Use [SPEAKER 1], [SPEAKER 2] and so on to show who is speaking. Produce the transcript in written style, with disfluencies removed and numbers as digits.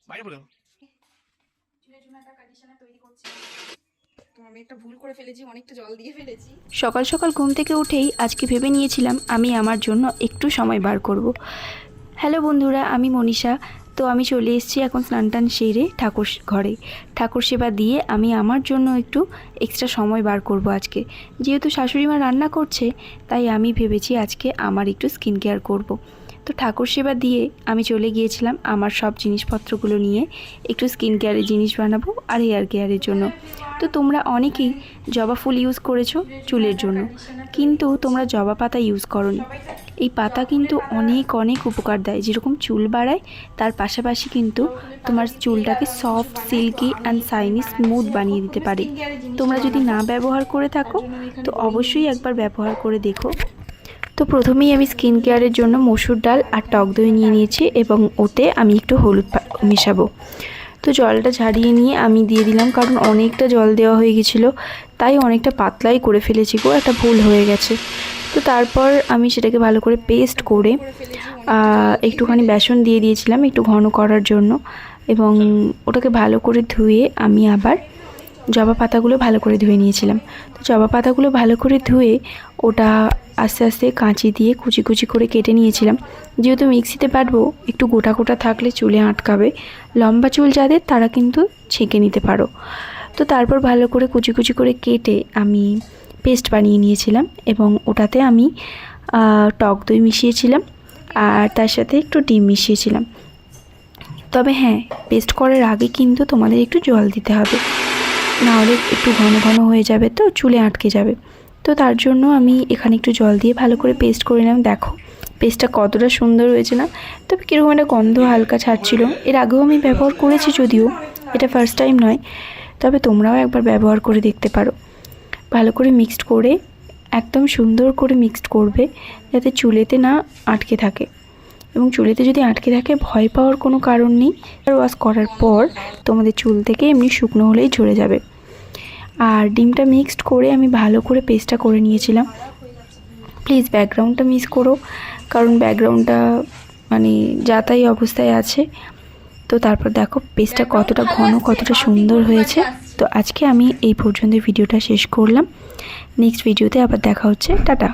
[SPEAKER 1] বাইরে বলো।
[SPEAKER 2] চুলের জন্য একটা কন্ডিশনার তৈরি করছি। তো আমি একটা ভুল করে ফেলেছি, অনেকটা জল দিয়ে ফেলেছি।
[SPEAKER 3] সকাল সকাল ঘুম থেকে উঠেই আজকে ভেবে নিয়েছিলাম আমি আমার জন্য একটু সময় বার করব। হ্যালো বন্ধুরা, আমি মনীষা। তো আমি চলে এসেছি এখন স্নান টান সেরে ঠাকুর ঘরে। ঠাকুর সেবা দিয়ে আমি আমার জন্য একটু এক্সট্রা সময় বার করব আজকে। যেহেতু শাশুড়ি মা রান্না করছে, তাই আমি ভেবেছি আজকে আমার একটু স্কিন কেয়ার করব। তো ঠাকুর সেবা দিয়ে আমি চলে গিয়েছিলাম আমার সব জিনিসপত্রগুলো নিয়ে একটু স্কিন কেয়ারের জিনিস বানাবো আর হেয়ার কেয়ারের জন্য। তো তোমরা অনেকেই জবা ফুল ইউজ করেছো চুলের জন্য, কিন্তু তোমরা জবা পাতা ইউজ করোনি। এই পাতা কিন্তু অনেক অনেক উপকার দেয়, যেরকম চুল বাড়ায় তার পাশাপাশি কিন্তু তোমার চুলটাকে soft, silky and shiny, smooth বানিয়ে দিতে পারে। তোমরা যদি না ব্যবহার করে থাকো তো অবশ্যই একবার ব্যবহার করে দেখো। তো প্রথমেই আমি স্কিন কেয়ারের জন্য মসুর ডাল আর টক দই নিয়ে নিয়েছি এবং ওতে আমি একটু হলুদ মেশাবো। তো জলটা ঝারিয়ে নিয়ে আমি দিয়ে দিলাম, কারণ অনেকটা জল দেওয়া হয়ে গেছিলো, তাই অনেকটা পাতলাই করে ফেলেছি গো, একটা ভুল হয়ে গেছে। তো তারপর আমি সেটাকে ভালো করে পেস্ট করে একটুখানি বেসন দিয়ে দিয়েছিলাম একটু ঘন করার জন্য, এবং ওটাকে ভালো করে ধুয়ে আমি আবার জবা পাতাগুলো ভালো করে ধুয়ে নিয়েছিলাম। তো জবা পাতাগুলো ভালো করে ধুয়ে ওটা আস্তে আস্তে কাঁচি দিয়ে কুচি কুচি করে কেটে নিয়েছিলাম। যেহেতু মিক্সিতে বাটবো, একটু গোটা গোটা থাকলে চুলে আটকাবে। লম্বা চুল যাদের তারা কিন্তু ছেঁকে নিতে পারো। তো তারপর ভালো করে কুচি কুচি করে কেটে আমি পেস্ট বানিয়ে নিয়েছিলাম এবং ওটাতে আমি টক দই মিশিয়েছিলাম আর তার সাথে একটু ডিম মিশিয়েছিলাম। তবে হ্যাঁ, পেস্ট করার আগে কিন্তু তোমাদের একটু জল দিতে হবে, নাহলে একটু ঘন ঘন হয়ে যাবে, তো চুলে আটকে যাবে। তো তার জন্য আমি এখানে একটু জল দিয়ে ভালো করে পেস্ট করে নিলাম। দেখো পেস্টটা কতটা সুন্দর হয়েছে না? তবে কীরকম একটা গন্ধ হালকা ছাড়ছিল। এর আগেও আমি ব্যবহার করেছি, যদিও এটা ফার্স্ট টাইম নয়, তবে তোমরাও একবার ব্যবহার করে দেখতে পারো। ভালো করে মিক্সড করে একদম সুন্দর করে মিক্সড করবে, যাতে চুলেতে না আটকে থাকে। এবং চুলেতে যদি আটকে থাকে ভয় পাওয়ার কোনো কারণ নেই। ওয়াশ করার পর তোমাদের চুল থেকে এমনি শুকনো হলেই ঝরে যাবে। আর ডিমটা মিক্সড করে আমি ভালো করে পেস্টটা করে নিয়েছিলাম। প্লিজ ব্যাকগ্রাউন্ডটা মিস করো, কারণ ব্যাকগ্রাউন্ডটা মানে যাতাই অবস্থায় আছে। তো তারপর দেখো পেস্টটা কতটা ঘন, কতটা সুন্দর হয়েছে। তো আজকে আমি এই পর্যন্ত ভিডিওটা শেষ করলাম। নেক্সট ভিডিওতে আবার দেখা হচ্ছে। টাটা।